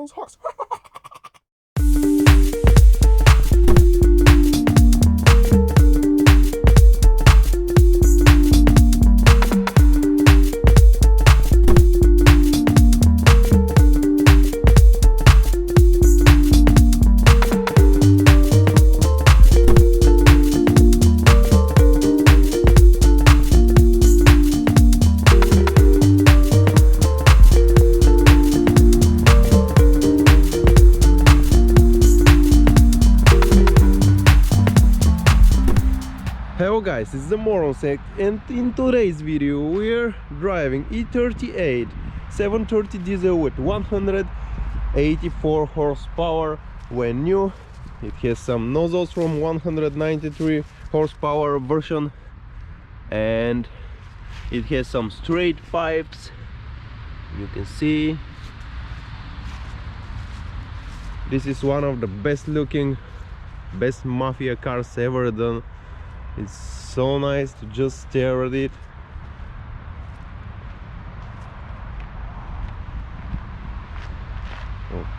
means horse. Hello guys, it's the Moronsec, and in today's video we're driving E38 730 diesel with 184 horsepower when new. It has some nozzles from 193 horsepower version, and it has some straight pipes. You can see this is one of the best looking, best mafia cars ever done. It's so nice to just stare at it.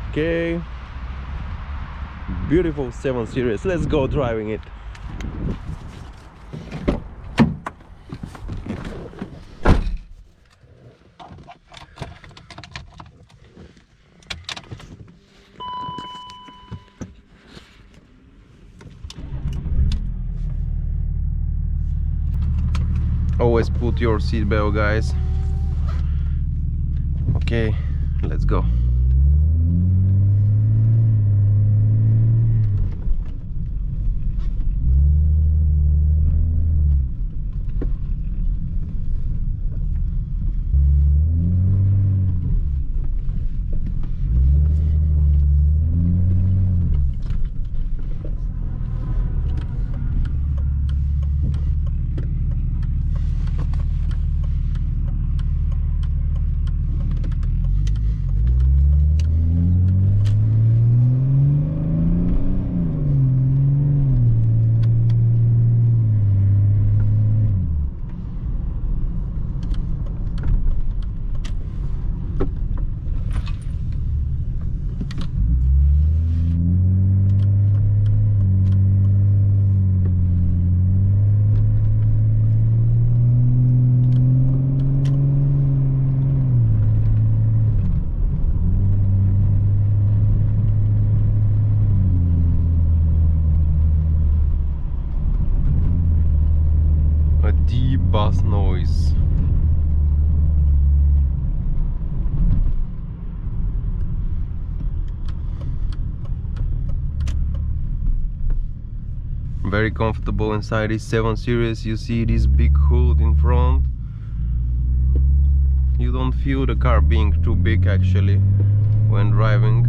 Okay, beautiful 7 Series. Let's go driving it. Always put your seatbelt, guys. Okay, let's go. Deep bass noise. Very comfortable inside this 7 Series. You see this big hood in front. You don't feel the car being too big actually when driving.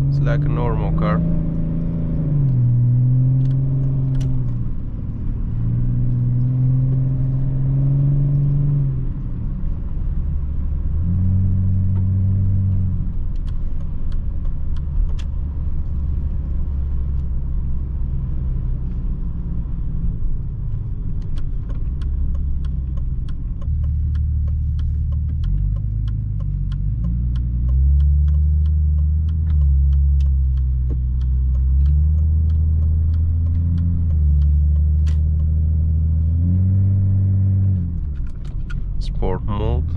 It's like a normal car. Sport mode.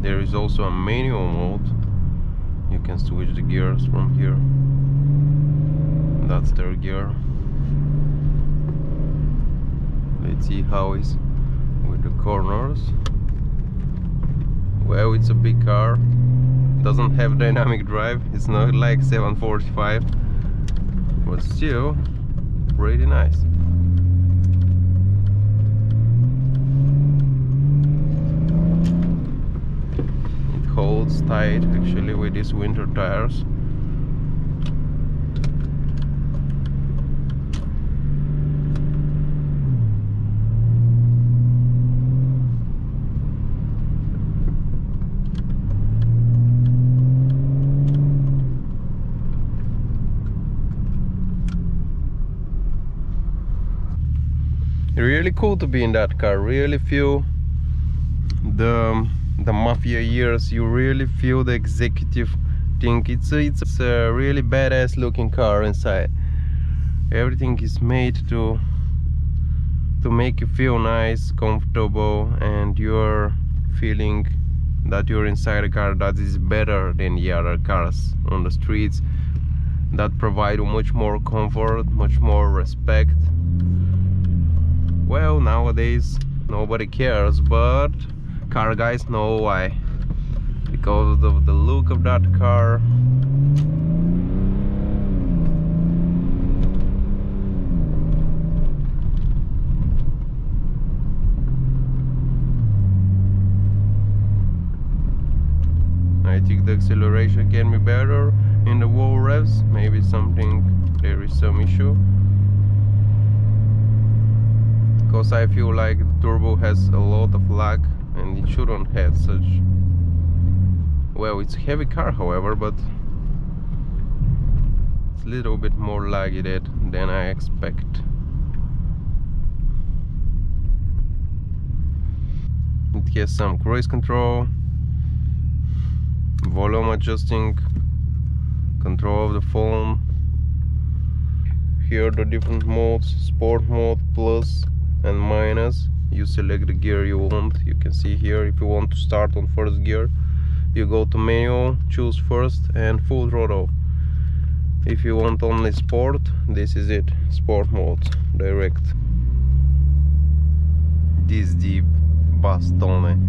There is also a manual mode. You can switch the gears from here. That's third gear. Let's see how it's with the corners. Well, it's a big car. Doesn't have dynamic drive. It's not like 745, but still pretty nice. It holds tight actually with these winter tires. Really cool to be in that car. Really feel the mafia years. You really feel the executive thing. It's a really badass looking car inside. Everything is made to make you feel nice, comfortable, and you're feeling that you're inside a car that is better than the other cars on the streets, that provide much more comfort, much more respect. Well, nowadays nobody cares, but car guys know why. Because of the look of that car. I think the acceleration can be better in the wall revs. Maybe there is some issue. Because I feel like the turbo has a lot of lag and it shouldn't have such. Well, it's a heavy car, however, but it's a little bit more laggy than I expect. It has some cruise control, volume adjusting, control of the phone. Here are the different modes: sport mode, plus and minus. You select the gear you want. You can see here, if you want to start on first gear, you go to manual, choose first and full throttle. If you want only sport, this is it, sport mode, direct. This deep bastone.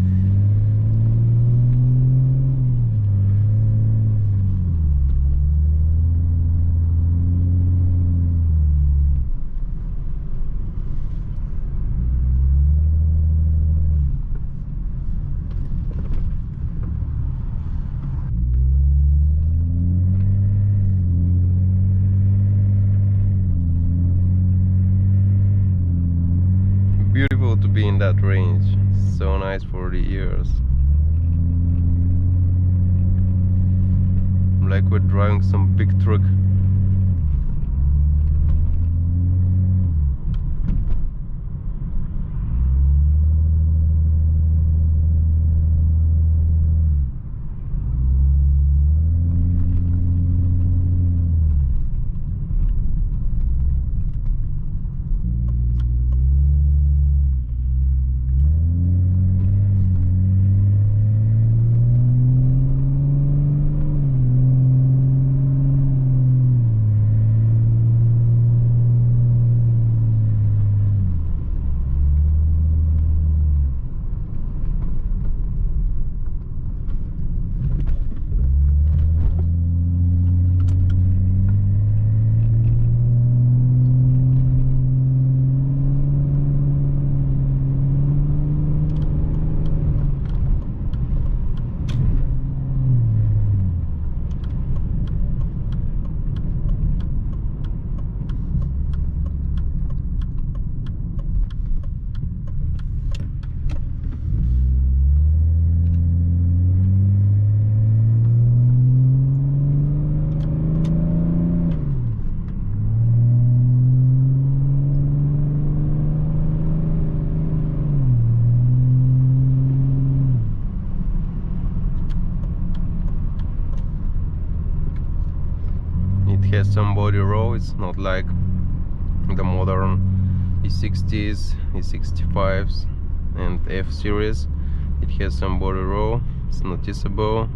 Beautiful to be in that range. So nice for the ears. Like we're driving some big truck. Has some body roll. It's not like the modern E60s, E65s and F series. It has some body roll. It's noticeable.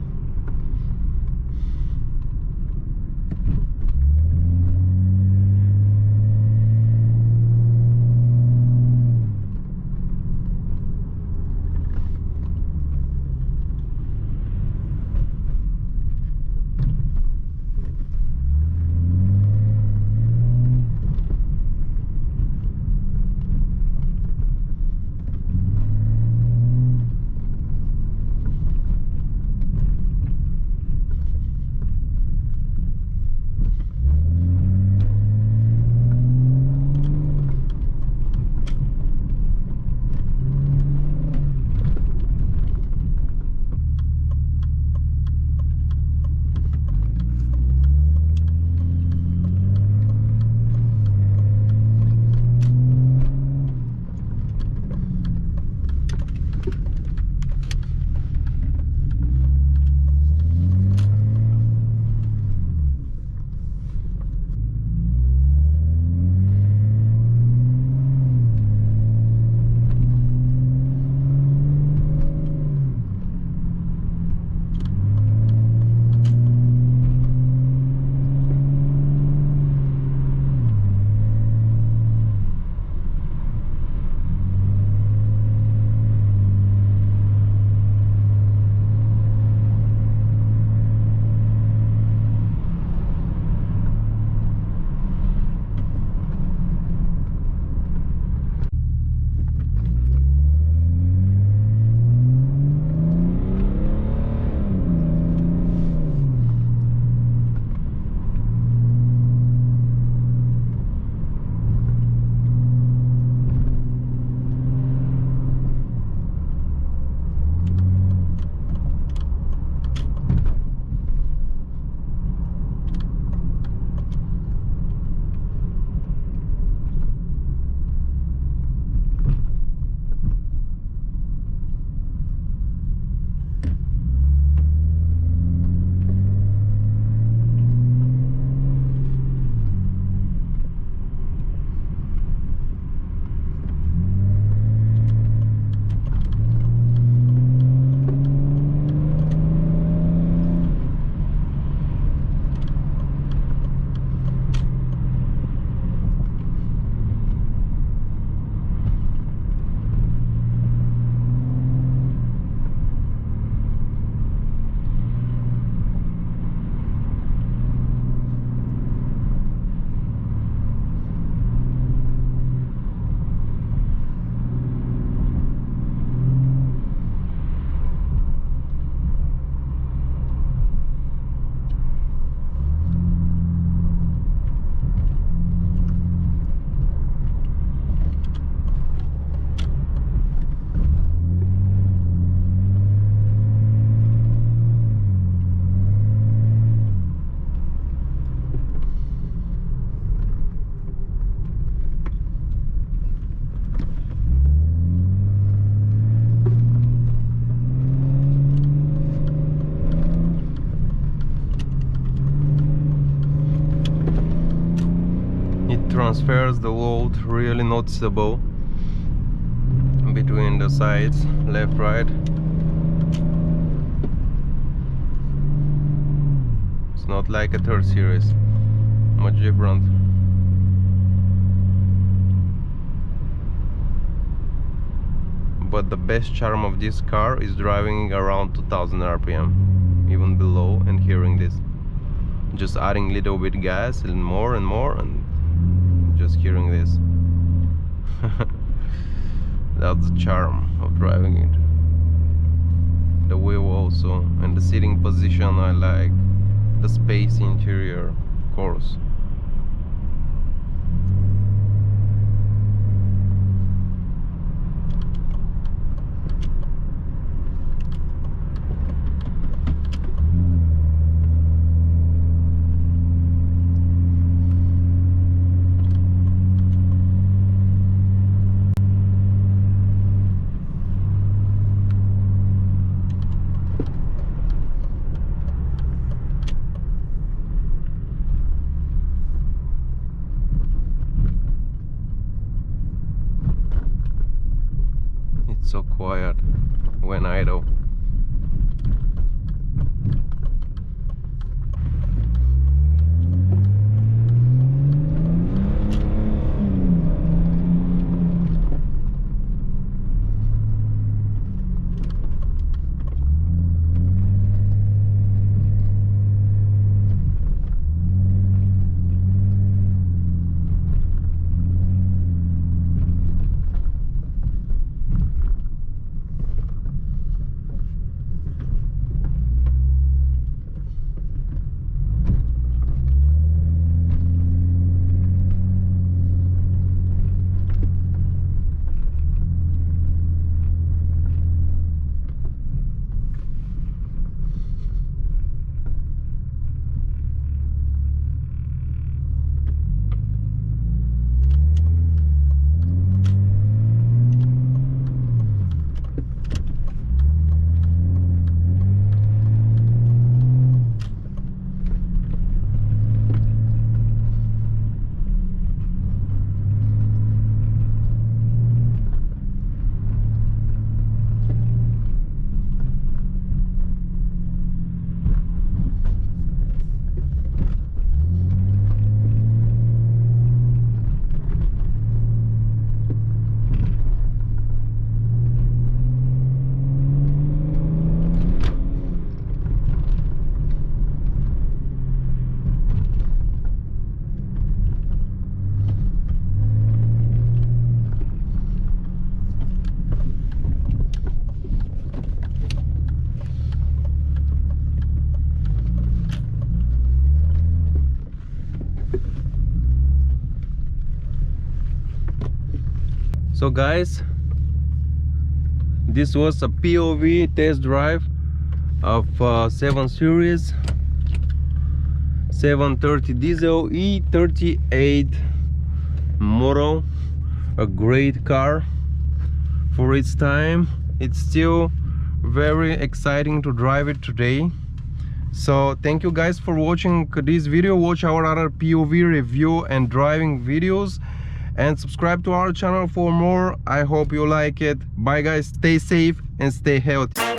transfers the load really noticeable between the sides, left, right. It's not like a third series, much different. But the best charm of this car is driving around 2000 RPM, even below, and hearing this. Just adding a little bit gas and more, and just hearing this. That's the charm of driving it. The wheel also, and the seating position I like. The space interior, of course. So quiet when idle. So guys, this was a POV test drive of 7 Series 730 diesel E38 model. A great car for its time. It's still very exciting to drive it today. So thank you guys for watching this video. Watch our other POV review and driving videos, and subscribe to our channel for more. I hope you like it. Bye guys, stay safe and stay healthy.